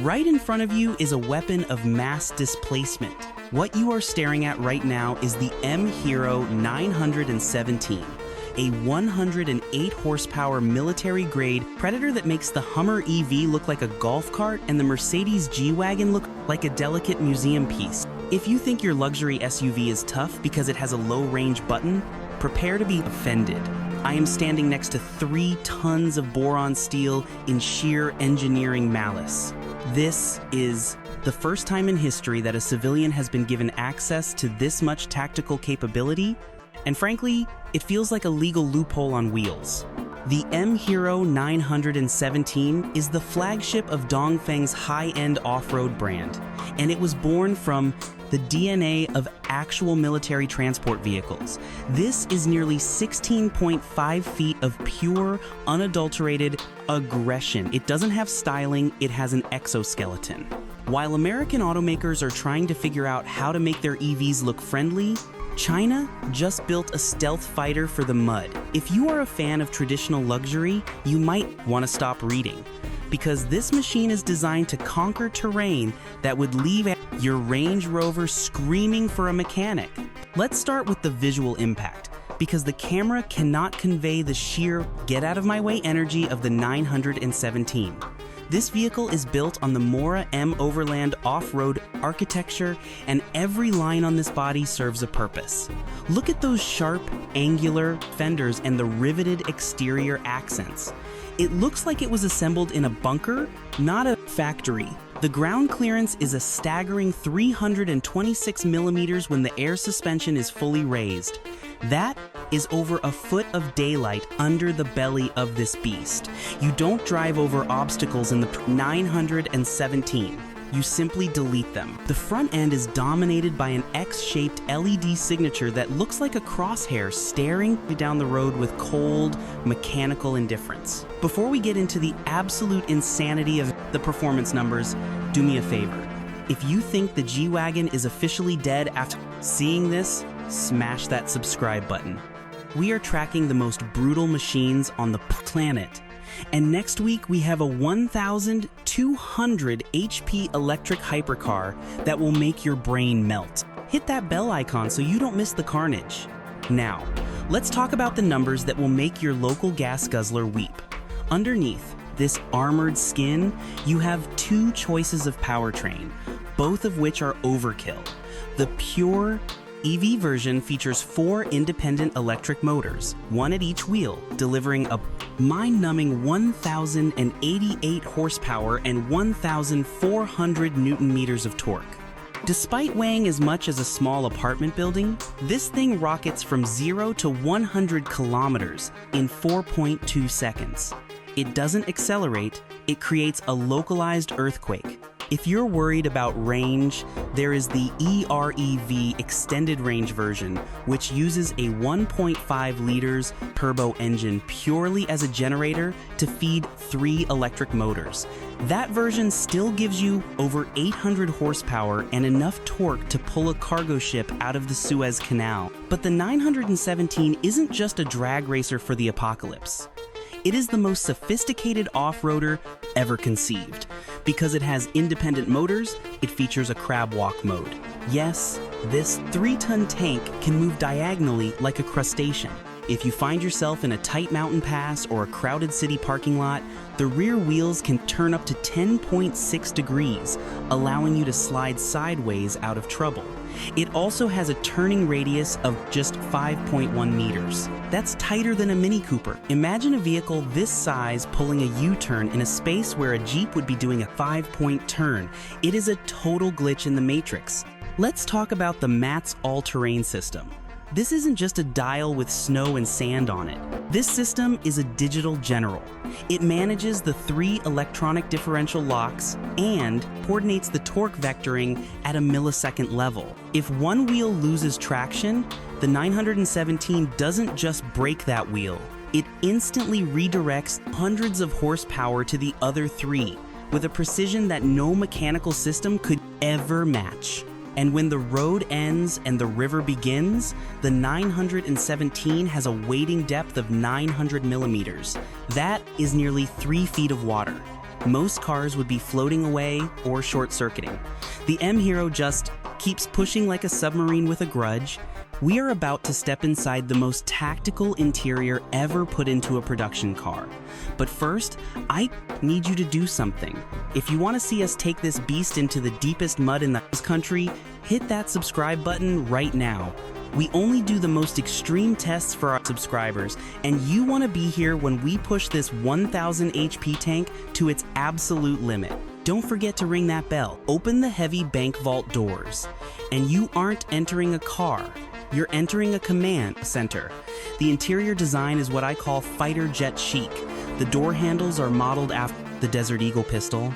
Right in front of you is a weapon of mass displacement. What you are staring at right now is the M Hero 917, a 108 horsepower military-grade Predator that makes the Hummer EV look like a golf cart and the Mercedes G-Wagon look like a delicate museum piece. If you think your luxury SUV is tough because it has a low-range button, prepare to be offended. I am standing next to 3 tons of boron steel in sheer engineering malice. This is the first time in history that a civilian has been given access to this much tactical capability, and frankly, it feels like a legal loophole on wheels. The M Hero 917 is the flagship of Dongfeng's high-end off-road brand, and it was born from the DNA of actual military transport vehicles. This is nearly 16.5 feet of pure, unadulterated aggression. It doesn't have styling, it has an exoskeleton. While American automakers are trying to figure out how to make their EVs look friendly, China just built a stealth fighter for the mud. If you are a fan of traditional luxury, you might want to stop reading, because this machine is designed to conquer terrain that would leave your Range Rover screaming for a mechanic. Let's start with the visual impact, because the camera cannot convey the sheer get-out-of-my-way energy of the 917. This vehicle is built on the Mora M Overland off-road architecture, and every line on this body serves a purpose. Look at those sharp, angular fenders and the riveted exterior accents. It looks like it was assembled in a bunker, not a factory. The ground clearance is a staggering 326 millimeters when the air suspension is fully raised. That is over a foot of daylight under the belly of this beast. You don't drive over obstacles in the 917. You simply delete them. The front end is dominated by an X-shaped LED signature that looks like a crosshair staring down the road with cold, mechanical indifference. Before we get into the absolute insanity of the performance numbers, do me a favor. If you think the G-Wagon is officially dead after seeing this, smash that subscribe button. We are tracking the most brutal machines on the planet. And next week, we have a 1,200 HP electric hypercar that will make your brain melt. Hit that bell icon so you don't miss the carnage. Now, let's talk about the numbers that will make your local gas guzzler weep. Underneath this armored skin, you have 2 choices of powertrain, both of which are overkill. The pure EV version features 4 independent electric motors, 1 at each wheel, delivering a mind-numbing 1,088 horsepower and 1,400 Newton-meters of torque. Despite weighing as much as a small apartment building, this thing rockets from 0 to 100 kilometers in 4.2 seconds. It doesn't accelerate, it creates a localized earthquake. If you're worried about range, there is the EREV extended range version, which uses a 1.5 liters turbo engine purely as a generator to feed 3 electric motors. That version still gives you over 800 horsepower and enough torque to pull a cargo ship out of the Suez Canal. But the 917 isn't just a drag racer for the apocalypse. It is the most sophisticated off-roader ever conceived. Because it has independent motors, it features a crab walk mode. Yes, this 3-ton tank can move diagonally like a crustacean. If you find yourself in a tight mountain pass or a crowded city parking lot, the rear wheels can turn up to 10.6 degrees, allowing you to slide sideways out of trouble. It also has a turning radius of just 5.1 meters. That's tighter than a Mini Cooper. Imagine a vehicle this size pulling a U-turn in a space where a Jeep would be doing a 5-point turn. It is a total glitch in the matrix. Let's talk about the MATS all-terrain system. This isn't just a dial with snow and sand on it. This system is a digital general. It manages the 3 electronic differential locks and coordinates the torque vectoring at a millisecond level. If one wheel loses traction, the 917 doesn't just brake that wheel. It instantly redirects hundreds of horsepower to the other 3 with a precision that no mechanical system could ever match. And when the road ends and the river begins, the 917 has a wading depth of 900 millimeters. That is nearly 3 feet of water. most cars would be floating away or short-circuiting. The M Hero just keeps pushing like a submarine with a grudge. We are about to step inside the most tactical interior ever put into a production car. But first, I need you to do something. If you want to see us take this beast into the deepest mud in this country, hit that subscribe button right now. We only do the most extreme tests for our subscribers, and you want to be here when we push this 1000 HP tank to its absolute limit. Don't forget to ring that bell. Open the heavy bank vault doors. And you aren't entering a car. You're entering a command center. The interior design is what I call fighter jet chic. The door handles are modeled after the Desert Eagle pistol.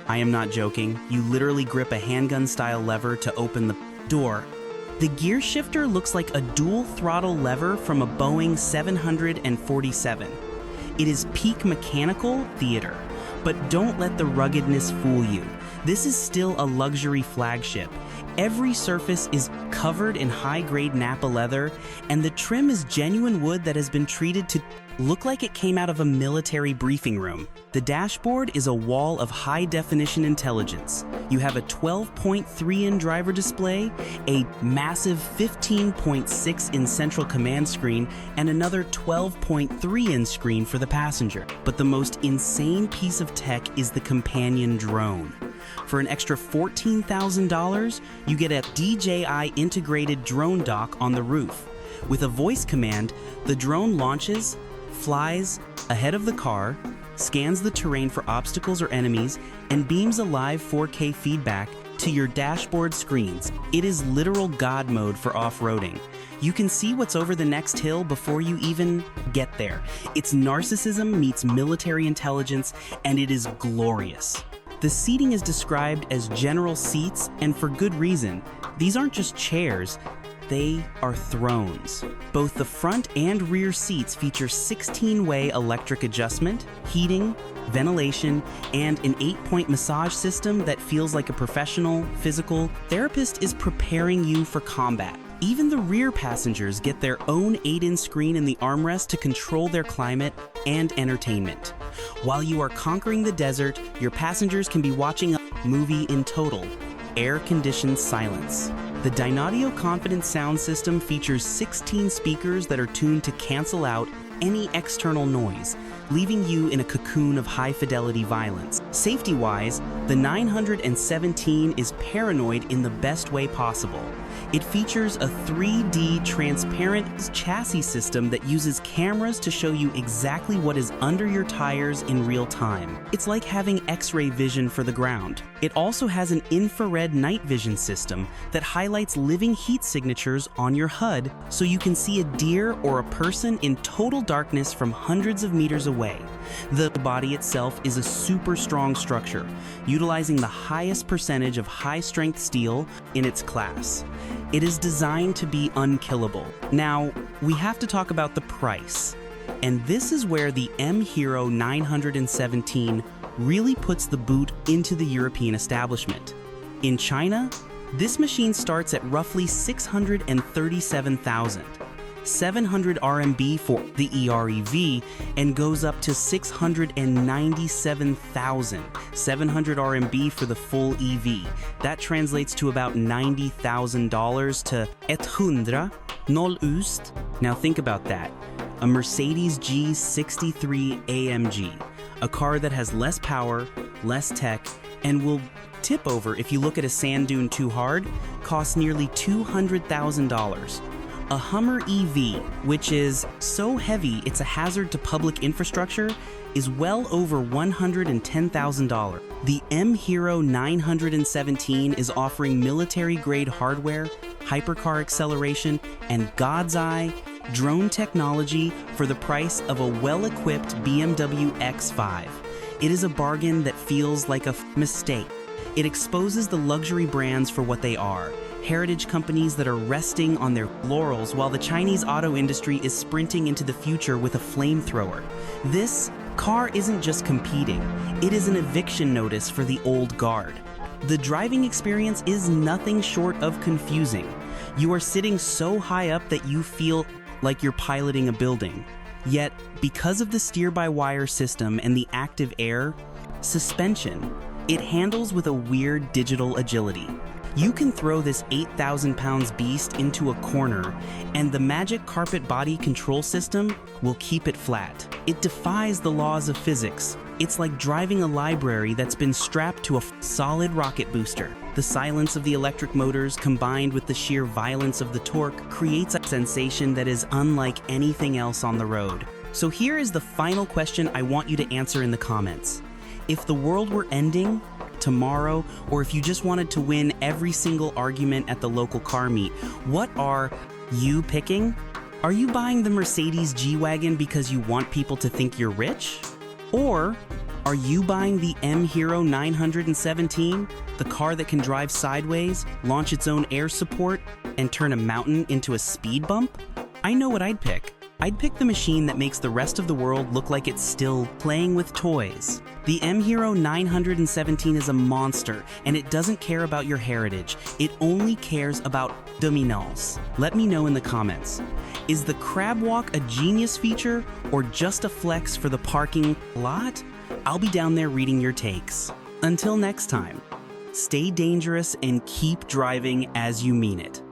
I am not joking. You literally grip a handgun-style lever to open the door. The gear shifter looks like a dual throttle lever from a Boeing 747. It is peak mechanical theater. But don't let the ruggedness fool you. This is still a luxury flagship. Every surface is covered in high-grade Napa leather, and the trim is genuine wood that has been treated to look like it came out of a military briefing room. The dashboard is a wall of high-definition intelligence. You have a 12.3-inch driver display, a massive 15.6-inch central command screen, and another 12.3-inch screen for the passenger. But the most insane piece of tech is the companion drone. For an extra $14,000, you get a DJI integrated drone dock on the roof. With a voice command, the drone launches, flies ahead of the car, scans the terrain for obstacles or enemies, and beams a live 4K feedback to your dashboard screens. It is literal God mode for off-roading. You can see what's over the next hill before you even get there. It's narcissism meets military intelligence, and it is glorious. The seating is described as general seats, and for good reason. These aren't just chairs, they are thrones. Both the front and rear seats feature 16-way electric adjustment, heating, ventilation, and an 8-point massage system that feels like a professional physical therapist is preparing you for combat. Even the rear passengers get their own 8-inch screen in the armrest to control their climate and entertainment. While you are conquering the desert, your passengers can be watching a movie in total air-conditioned silence. The Dynadio Confidence sound system features 16 speakers that are tuned to cancel out any external noise, leaving you in a cocoon of high-fidelity violence. Safety-wise, the 917 is paranoid in the best way possible. It features a 3D transparent chassis system that uses cameras to show you exactly what is under your tires in real time. It's like having X-ray vision for the ground. It also has an infrared night vision system that highlights living heat signatures on your HUD so you can see a deer or a person in total darkness from hundreds of meters away. The body itself is a super strong structure, utilizing the highest percentage of high-strength steel in its class. It is designed to be unkillable. Now, we have to talk about the price. And this is where the M Hero 917 really puts the boot into the European establishment. In China, this machine starts at roughly 637,000. 700 RMB for the EREV and goes up to 697,000. 700 RMB for the full EV. That translates to about $90,000 to 100 Öst. Now think about that. A Mercedes G63 AMG, a car that has less power, less tech, and will tip over if you look at a sand dune too hard, costs nearly $200,000. A Hummer EV, which is so heavy it's a hazard to public infrastructure, is well over $110,000. The M Hero 917 is offering military-grade hardware, hypercar acceleration, and God's eye drone technology for the price of a well-equipped BMW X5. It is a bargain that feels like a mistake. It exposes the luxury brands for what they are. Heritage companies that are resting on their laurels while the Chinese auto industry is sprinting into the future with a flamethrower. This car isn't just competing, it is an eviction notice for the old guard. The driving experience is nothing short of confusing. You are sitting so high up that you feel like you're piloting a building. Yet, because of the steer-by-wire system and the active air, Suspension. It handles with a weird digital agility. You can throw this 8,000 pounds beast into a corner, and the magic carpet body control system will keep it flat. It defies the laws of physics. It's like driving a library that's been strapped to a solid rocket booster. The silence of the electric motors combined with the sheer violence of the torque creates a sensation that is unlike anything else on the road. So here is the final question I want you to answer in the comments. If the world were ending tomorrow, or if you just wanted to win every single argument at the local car meet, what are you picking? Are you buying the Mercedes G-Wagon because you want people to think you're rich? Or are you buying the M Hero 917, the car that can drive sideways, launch its own air support, and turn a mountain into a speed bump? I know what I'd pick. I'd pick the machine that makes the rest of the world look like it's still playing with toys. The M Hero 917 is a monster, and it doesn't care about your heritage. It only cares about dominance. Let me know in the comments. Is the crab walk a genius feature or just a flex for the parking lot? I'll be down there reading your takes. Until next time, stay dangerous and keep driving as you mean it.